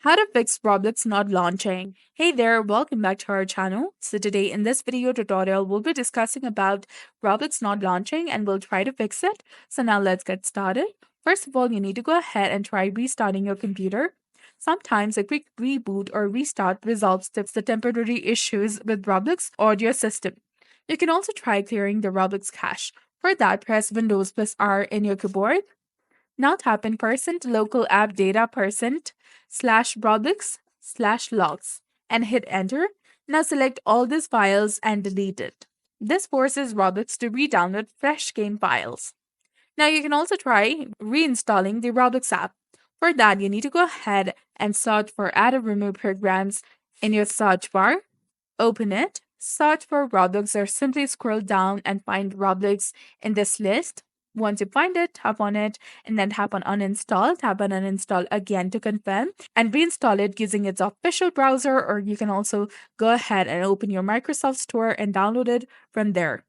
How to fix Roblox not launching. Hey there, welcome back to our channel. So today in this video tutorial, we'll be discussing about Roblox not launching and we'll try to fix it. So now let's get started. First of all, you need to go ahead and try restarting your computer. Sometimes a quick reboot or restart resolves the temporary issues with Roblox or your system. You can also try clearing the Roblox cache. For that, press Windows plus R in your keyboard. Now tap in percent local app data percent slash Roblox slash logs and hit enter. Now select all these files and delete it. This forces Roblox to re-download fresh game files. Now you can also try reinstalling the Roblox app. For that, you need to go ahead and search for add or remove programs in your search bar. Open it, search for Roblox or simply scroll down and find Roblox in this list. Once you find it, tap on it and then tap on uninstall. Tap on uninstall again to confirm and reinstall it using its official browser, or you can also go ahead and open your Microsoft Store and download it from there.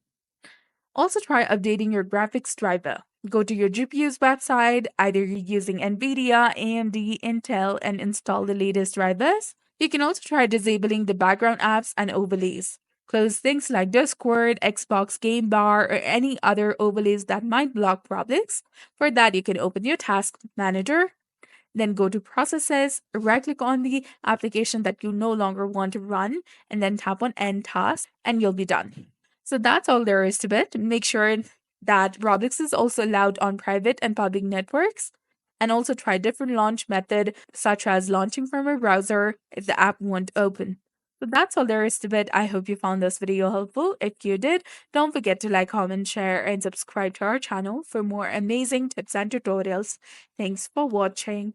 Also try updating your graphics driver. Go to your GPU's website, either you're using NVIDIA, AMD, Intel, and install the latest drivers. You can also try disabling the background apps and overlays. Close things like Discord, Xbox Game Bar, or any other overlays that might block Roblox. For that, you can open your Task Manager, then go to Processes, right-click on the application that you no longer want to run, and then tap on End Task, and you'll be done. So that's all there is to it. Make sure that Roblox is also allowed on private and public networks, and also try different launch method such as launching from a browser if the app won't open. So that's all there is to it. I hope you found this video helpful. If you did, don't forget to like, comment, share, and subscribe to our channel for more amazing tips and tutorials. Thanks for watching.